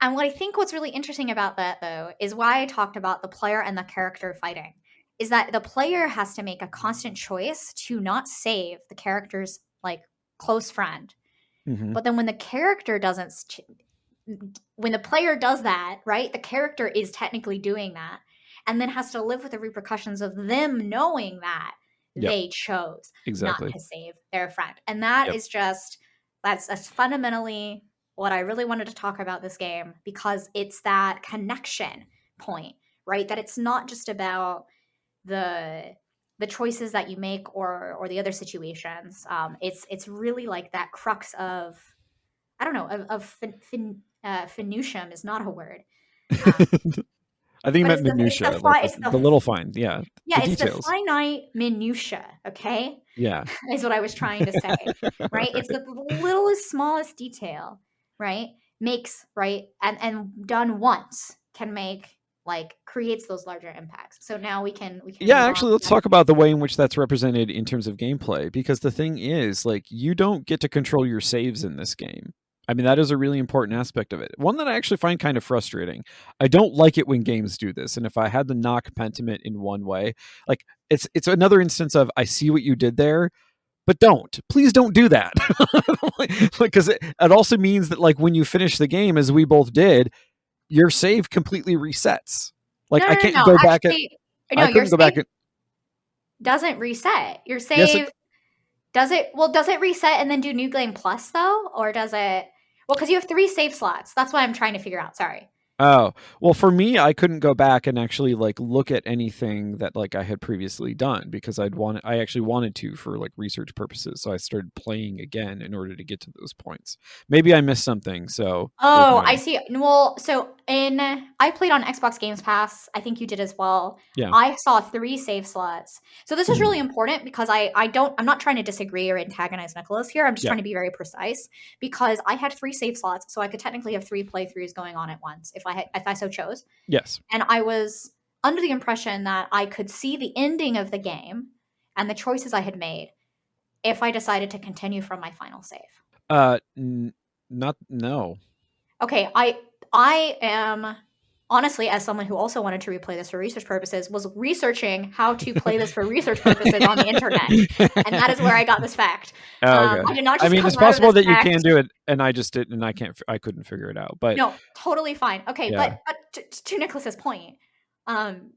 Speaker 2: And what I think what's really interesting about that, though, is why I talked about the player and the character fighting, is that the player has to make a constant choice to not save the character's like close friend. Mm-hmm. But then when the character doesn't when the player does that, right, the character is technically doing that, and then has to live with the repercussions of them knowing that they chose not to save their friend. And that is just, that's fundamentally what I really wanted to talk about this game, because it's that connection point, right? That it's not just about the choices that you make or the other situations. It's really like that crux of, I don't know, finutium is not a word.
Speaker 1: I think you meant minutia, the little fine. Yeah.
Speaker 2: Yeah, it's the finite minutia, okay?
Speaker 1: Yeah.
Speaker 2: Is what I was trying to say, right? It's the littlest, smallest detail, right? Makes, right? And done once can make, like, creates those larger impacts. So now we can
Speaker 1: yeah, actually, let's talk about the way in which that's represented in terms of gameplay, because the thing is, like, you don't get to control your saves in this game. I mean, that is a really important aspect of it. One that I actually find kind of frustrating. I don't like it when games do this. And if I had to knock Pentiment in one way, like, it's another instance of, I see what you did there, but please don't do that. Because it also means that, like, when you finish the game, as we both did, your save completely resets. Like, I can't go back.
Speaker 2: Your save doesn't reset. Your save does it reset and then do New Game Plus, though? Or does it? Well, because you have 3 save slots. That's what I'm trying to figure out. Sorry.
Speaker 1: Oh, well, for me, I couldn't go back and actually, like, look at anything that, like, I had previously done, because I actually wanted to for, like, research purposes. So I started playing again in order to get to those points. Maybe I missed something. So.
Speaker 2: Oh, I see. Well, so I played on Xbox Games Pass. I think you did as well.
Speaker 1: Yeah.
Speaker 2: I saw 3 save slots. So this is really important, because I'm not trying to disagree or antagonize Nicholas here. I'm just trying to be very precise, because I had 3 save slots, so I could technically have 3 playthroughs going on at once if I so chose.
Speaker 1: Yes.
Speaker 2: And I was under the impression that I could see the ending of the game and the choices I had made if I decided to continue from my final save.
Speaker 1: No.
Speaker 2: Okay, I am, honestly, as someone who also wanted to replay this for research purposes, was researching how to play this for research purposes on the internet, and that is where I got this fact.
Speaker 1: Okay.
Speaker 2: I did not. Just
Speaker 1: it's possible that you can do it, and I just didn't, and I couldn't figure it out. But
Speaker 2: no, totally fine. Okay, but to Nicholas's point,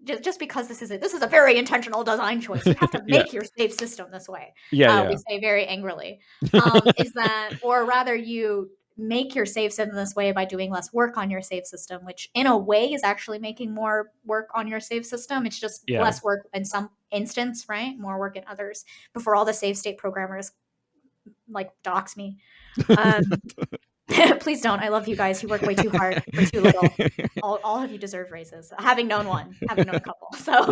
Speaker 2: just because this is a very intentional design choice, you have to make your save system this way. We say very angrily, is that, or rather, you make your save system this way by doing less work on your save system, which in a way is actually making more work on your save system. It's just less work in some instance, right? More work in others, before all the save state programmers like dox me. Please don't. I love you guys. You work way too hard for too little. All of you deserve raises. Having known a couple. So,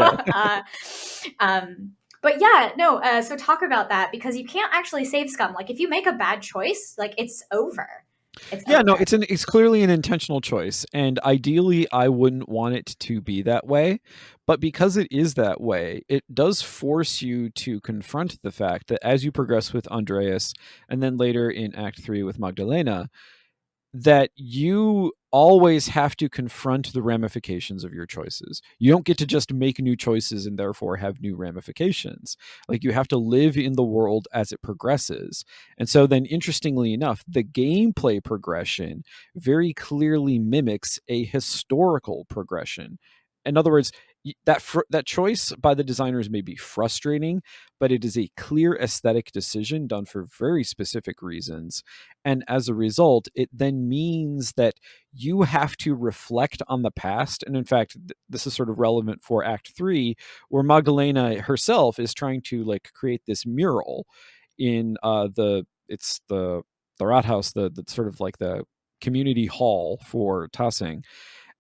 Speaker 2: but yeah, no. So talk about that, because you can't actually save scum. Like, if you make a bad choice, like, it's over. It's
Speaker 1: Yeah,
Speaker 2: out
Speaker 1: no,
Speaker 2: there.
Speaker 1: it's clearly an intentional choice, and ideally I wouldn't want it to be that way, but because it is that way, it does force you to confront the fact that as you progress with Andreas and then later in act 3 with Magdalena, that you always have to confront the ramifications of your choices. You don't get to just make new choices and therefore have new ramifications. Like, you have to live in the world as it progresses. And so then, interestingly enough, the gameplay progression very clearly mimics a historical progression. In other words, that choice by the designers may be frustrating, but it is a clear aesthetic decision done for very specific reasons. And as a result, it then means that you have to reflect on the past. And in fact, this is sort of relevant for Act 3, where Magdalena herself is trying to like create this mural in the Rathaus, the sort of like the community hall for Tassing.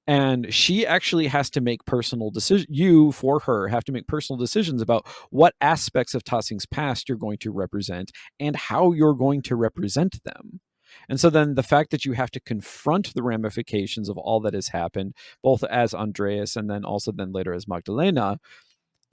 Speaker 1: And she actually has to make personal decisions. You, for her, have to make personal decisions about what aspects of Tossing's past you're going to represent and how you're going to represent them. And so then the fact that you have to confront the ramifications of all that has happened, both as Andreas and then also then later as Magdalena,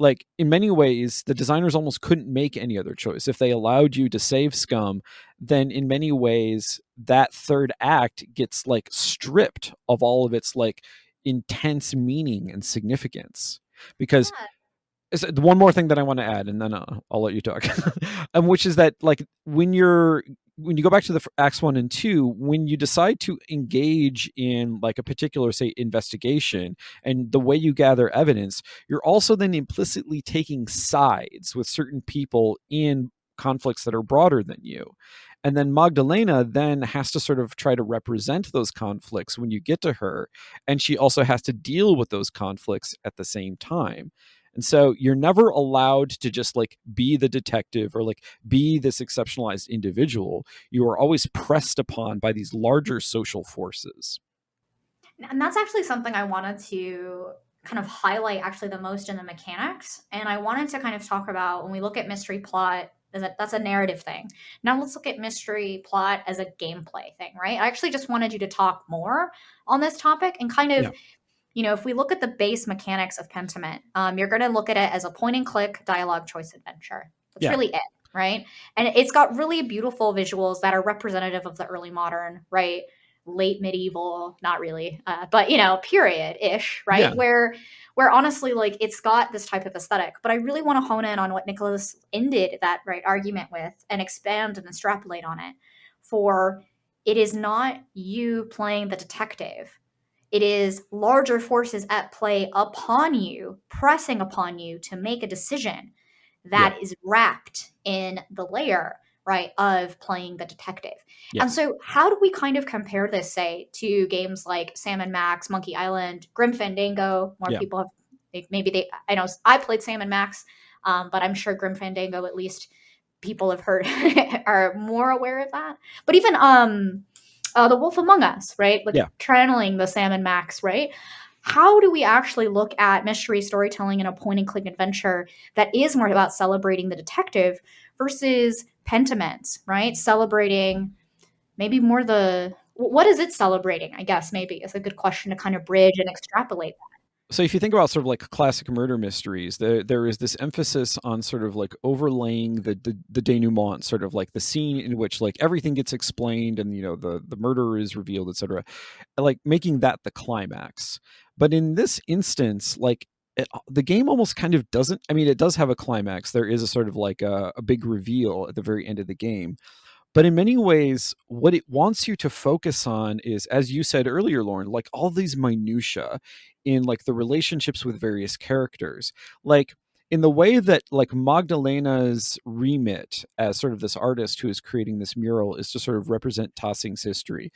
Speaker 1: like in many ways the designers almost couldn't make any other choice. If they allowed you to save Scum, then in many ways that third act gets like stripped of all of its like intense meaning and significance. Because
Speaker 2: Yeah.
Speaker 1: one more thing that I want to add, and then I'll let you talk, which is that like when you go back to the acts 1 and 2, when you decide to engage in like a particular, say, investigation, and the way you gather evidence, you're also then implicitly taking sides with certain people in conflicts that are broader than you. And then Magdalena then has to sort of try to represent those conflicts when you get to her, and she also has to deal with those conflicts at the same time. And so you're never allowed to just like be the detective or like be this exceptionalized individual. You are always pressed upon by these larger social forces.
Speaker 2: And that's actually something I wanted to kind of highlight actually the most in the mechanics. And I wanted to kind of talk about when we look at mystery plot, that's a narrative thing. Now let's look at mystery plot as a gameplay thing, right? I actually just wanted you to talk more on this topic and kind of,
Speaker 1: Yeah.
Speaker 2: if we look at the base mechanics of Pentiment, you're going to look at it as a point and click dialogue choice adventure. That's
Speaker 1: Yeah.
Speaker 2: really it, right? And it's got really beautiful visuals that are representative of the early modern, right? Late medieval, not really, but period ish, right?
Speaker 1: Yeah.
Speaker 2: Where honestly, like it's got this type of aesthetic. But I really want to hone in on what Nicholas ended that right argument with and expand and extrapolate on it. For it is not you playing the detective, it is larger forces at play upon you, pressing upon you to make a decision
Speaker 1: Yeah.
Speaker 2: that is wrapped in the layer, right, of playing the detective. And
Speaker 1: Yes.
Speaker 2: so, how do we kind of compare this, say, to games like Sam and Max, Monkey Island, Grim Fandango? More
Speaker 1: Yeah.
Speaker 2: people have, maybe they, I know I played Sam and Max, but I'm sure Grim Fandango, at least people have heard, are more aware of that. But even The Wolf Among Us, right? Like
Speaker 1: Yeah.
Speaker 2: channeling the Sam and Max, right? How do we actually look at mystery storytelling in a point and click adventure that is more about celebrating the detective versus Pentiment, right? Celebrating maybe more what is it celebrating? I guess maybe is a good question to kind of bridge and extrapolate.
Speaker 1: So if you think about sort of like classic murder mysteries, there is this emphasis on sort of like overlaying the denouement, sort of like the scene in which like everything gets explained and the murderer is revealed, etc. Like making that the climax. But in this instance, like the game almost kind of doesn't. I mean, it does have a climax. There is a sort of like a big reveal at the very end of the game. But in many ways, what it wants you to focus on is, as you said earlier, Lauren, like all these minutia in like the relationships with various characters. Like in the way that like Magdalena's remit as sort of this artist who is creating this mural is to sort of represent Tossing's history.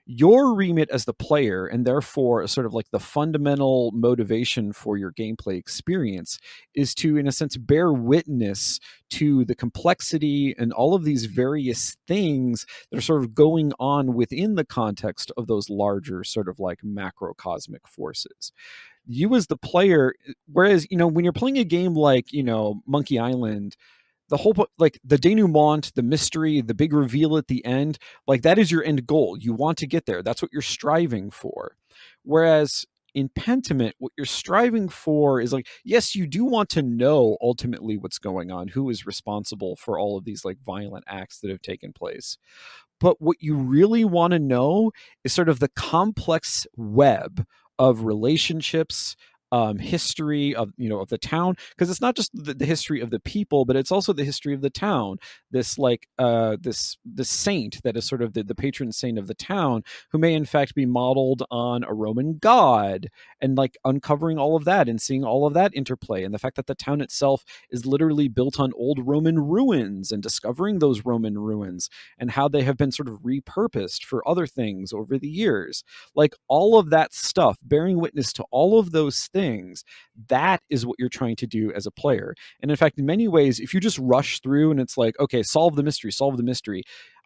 Speaker 1: Your remit as the player, and therefore sort of like the fundamental motivation for your gameplay experience, is to, in a sense, bear witness to the complexity and all of these various things that are sort of going on within the context of those larger sort of like macrocosmic forces. You as the player, whereas when you're playing a game like Monkey Island, the whole like the denouement, the mystery, the big reveal at the end, like that is your end goal. You want to get there. That's what you're striving for. Whereas in Pentiment, what you're striving for is like, yes, you do want to know ultimately what's going on, who is responsible for all of these like violent acts that have taken place. But what you really want to know is sort of the complex web of relationships, history of of the town, because it's not just the history of the people, but it's also the history of the town. This like this saint that is sort of the patron saint of the town, who may in fact be modeled on a Roman god, and like uncovering all of that and seeing all of that interplay, and the fact that the town itself is literally built on old Roman ruins, and discovering those Roman ruins and how they have been sort of repurposed for other things over the years. Like all of that stuff, bearing witness to all of those things, that is what you're trying to do as a player. And in fact, in many ways, if you just rush through and it's like, okay, solve the mystery,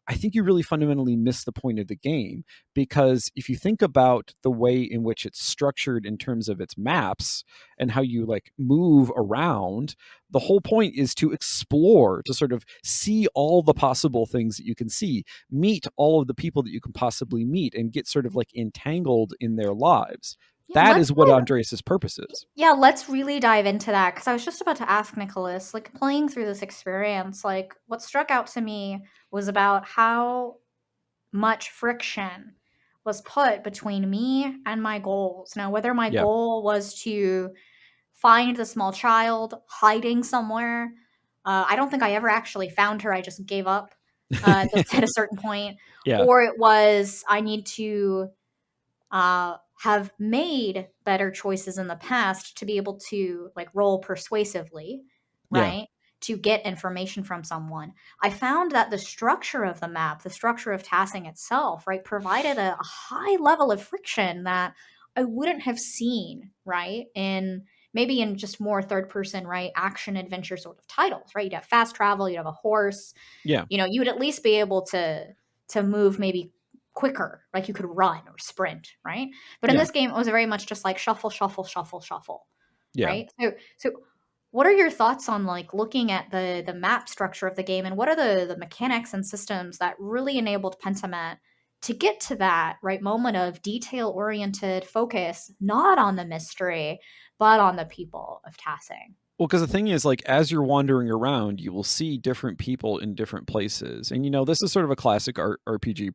Speaker 1: I think you really fundamentally miss the point of the game. Because if you think about the way in which it's structured in terms of its maps and how you like move around, the whole point is to explore, to sort of see all the possible things that you can see, meet all of the people that you can possibly meet, and get sort of like entangled in their lives.
Speaker 2: Yeah,
Speaker 1: That is what Andreas's purpose is.
Speaker 2: Yeah, let's really dive into that, because I was just about to ask Nicholas, like playing through this experience, like what struck out to me was about how much friction was put between me and my goals. Now, whether my goal was to find the small child hiding somewhere, I don't think I ever actually found her. I just gave up at a certain point.
Speaker 1: Yeah.
Speaker 2: Or it was, I need to have made better choices in the past to be able to like roll persuasively, right? Yeah. To get information from someone. I found that the structure of the map, the structure of tasking itself, right, provided a high level of friction that I wouldn't have seen, right, in maybe in just more third person, right, action adventure sort of titles, right? You'd have fast travel, you'd have a horse.
Speaker 1: Yeah.
Speaker 2: You would at least be able to move maybe quicker, like you could run or sprint, right? But in this game, it was very much just like shuffle, shuffle, shuffle, shuffle, right? So what are your thoughts on like looking at the map structure of the game, and what are the mechanics and systems that really enabled Pentiment to get to that right moment of detail-oriented focus, not on the mystery, but on the people of tasking?
Speaker 1: Well, because the thing is, like, as you're wandering around, you will see different people in different places, and this is sort of a classic RPG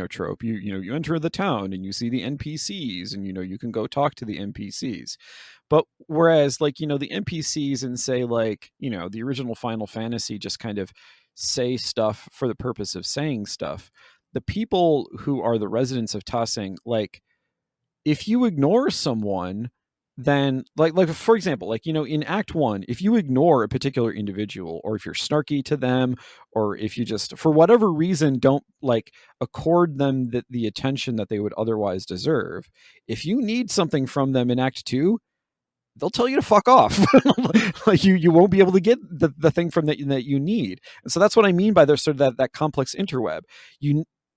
Speaker 1: trope. You enter the town and you see the NPCs, and you can go talk to the NPCs. But whereas, like, the NPCs in, say, like, the original Final Fantasy just kind of say stuff for the purpose of saying stuff. The people who are the residents of Tasing, like, if you ignore someone, then like for example, like in Act 1, if you ignore a particular individual, or if you're snarky to them, or if you just for whatever reason don't like accord them the attention that they would otherwise deserve, if you need something from them in Act 2, they'll tell you to fuck off. Like you won't be able to get the thing from that you need. And so that's what I mean by there's sort of that complex interweb.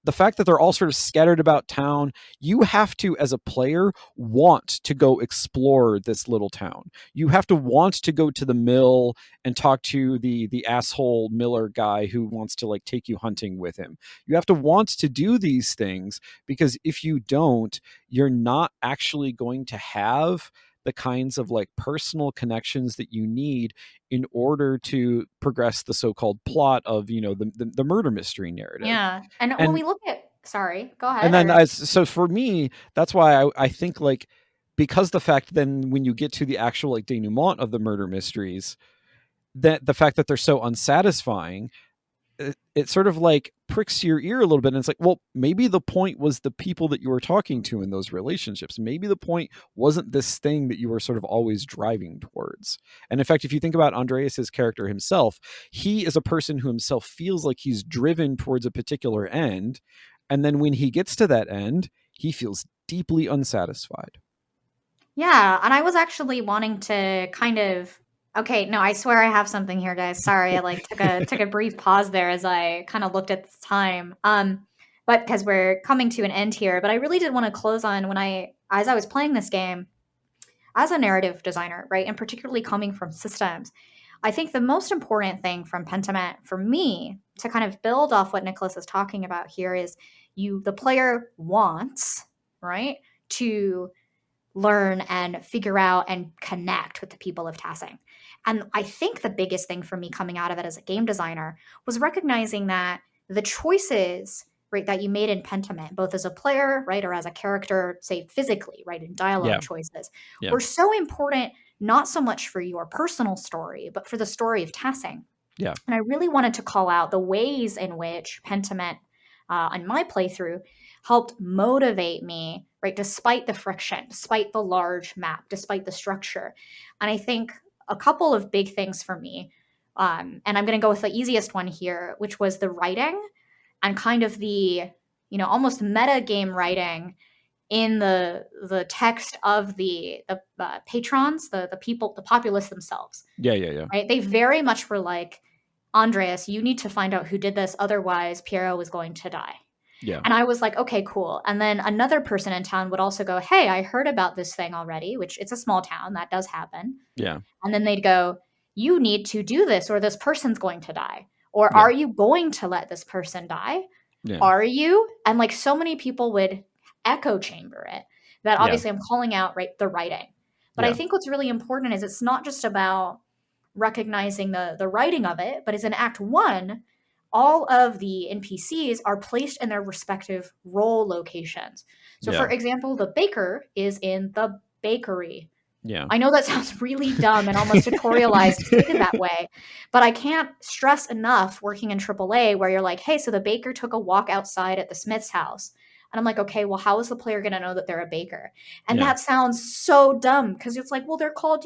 Speaker 1: The fact that they're all sort of scattered about town, you have to, as a player, want to go explore this little town. You have to want to go to the mill and talk to the asshole miller guy who wants to like take you hunting with him. You have to want to do these things, because if you don't, you're not actually going to have the kinds of like personal connections that you need in order to progress the so-called plot of the murder mystery narrative.
Speaker 2: Yeah, and when we look at sorry, go ahead.
Speaker 1: And then so for me, that's why I think like, because the fact then when you get to the actual like denouement of the murder mysteries, that the fact that they're so unsatisfying, it sort of like pricks your ear a little bit, and it's like, well, maybe the point was the people that you were talking to in those relationships. Maybe the point wasn't this thing that you were sort of always driving towards. And in fact, if you think about Andreas's character himself, he is a person who himself feels like he's driven towards a particular end, and then when he gets to that end, he feels deeply unsatisfied.
Speaker 2: Yeah, and I was actually wanting to kind of okay, no, I swear I have something here, guys. Sorry, I like took a brief pause there as I kind of looked at the time. But because we're coming to an end here, but I really did want to close on as I was playing this game as a narrative designer, right? And particularly coming from systems, I think the most important thing from Pentiment for me to kind of build off what Nicholas is talking about here is the player wants, right, to learn and figure out and connect with the people of Tassing. And I think the biggest thing for me coming out of it as a game designer was recognizing that the choices, right, that you made in Pentiment, both as a player, right, or as a character, say physically, right, in dialogue choices, were so important, not so much for your personal story, but for the story of Tassing.
Speaker 1: Yeah.
Speaker 2: And I really wanted to call out the ways in which Pentiment, on my playthrough, helped motivate me, right, despite the friction, despite the large map, despite the structure. And I think a couple of big things for me, and I'm going to go with the easiest one here, which was the writing and kind of the, almost meta game writing in the text of the patrons, the people, the populace themselves.
Speaker 1: Yeah.
Speaker 2: Right? They very much were like, Andreas, you need to find out who did this, otherwise Piero is going to die.
Speaker 1: Yeah.
Speaker 2: And I was like, okay, cool. And then another person in town would also go, hey, I heard about this thing already, which it's a small town. That does happen.
Speaker 1: Yeah.
Speaker 2: And then they'd go, you need to do this or this person's going to die. Or are you going to let this person die?
Speaker 1: Yeah.
Speaker 2: Are you? And like so many people would echo chamber it that obviously I'm calling out, right, the writing. But I think what's really important is it's not just about recognizing the writing of it, but as in Act 1, all of the NPCs are placed in their respective role locations. So for example, the baker is in the bakery.
Speaker 1: Yeah.
Speaker 2: I know that sounds really dumb and almost tutorialized stated that way, but I can't stress enough working in AAA where you're like, hey, so the baker took a walk outside at the Smith's house. And I'm like, okay, well, how is the player going to know that they're a baker? And that sounds so dumb because it's like, well, they're called,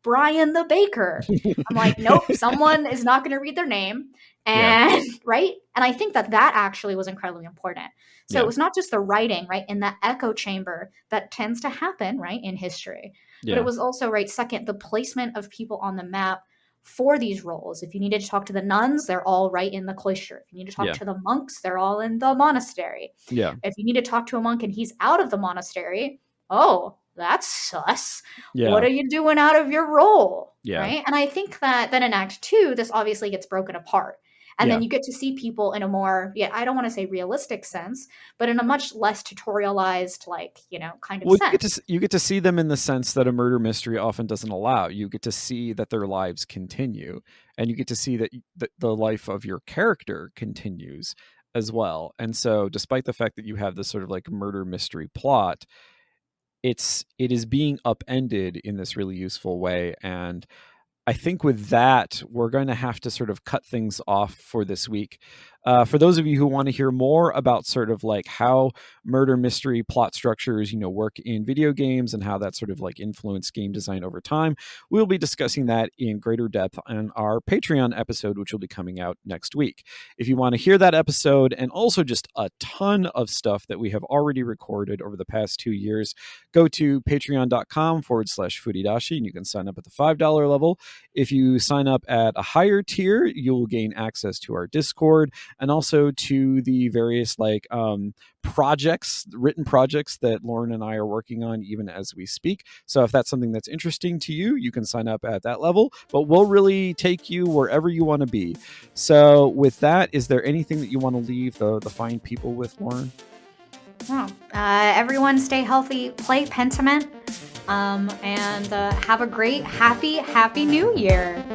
Speaker 2: Brian the Baker. I'm like, nope, someone is not going to read their name. And right. And I think that actually was incredibly important. So it was not just the writing, right, in that echo chamber that tends to happen, right, in history. But it was also, right, second, the placement of people on the map for these roles. If you needed to talk to the nuns, they're all right in the cloister. If you need to talk to the monks, they're all in the monastery.
Speaker 1: Yeah.
Speaker 2: If you need to talk to a monk and he's out of the monastery, oh, that's sus.
Speaker 1: Yeah.
Speaker 2: What are you doing out of your role?
Speaker 1: Yeah.
Speaker 2: Right. And I think that then in Act 2, this obviously gets broken apart. And then you get to see people in a more, I don't want to say realistic sense, but in a much less tutorialized, kind of sense.
Speaker 1: You get to see them in the sense that a murder mystery often doesn't allow. You get to see that their lives continue, and you get to see that the life of your character continues as well. And so despite the fact that you have this sort of like murder mystery plot, it is being upended in this really useful way. And I think with that, we're going to have to sort of cut things off for this week. For those of you who want to hear more about sort of like how murder mystery plot structures, work in video games and how that sort of like influence game design over time, we'll be discussing that in greater depth on our Patreon episode, which will be coming out next week. If you want to hear that episode and also just a ton of stuff that we have already recorded over the past 2 years, go to patreon.com/Furidashi and you can sign up at the $5 level. If you sign up at a higher tier, you'll gain access to our Discord and also to the various written projects that Lauryn and I are working on even as we speak. So if that's something that's interesting to you, you can sign up at that level, but we'll really take you wherever you want to be. So with that, is there anything that you want to leave the fine people with, Lauryn?
Speaker 2: Oh, everyone stay healthy, play Pentiment, and have a great, happy New Year.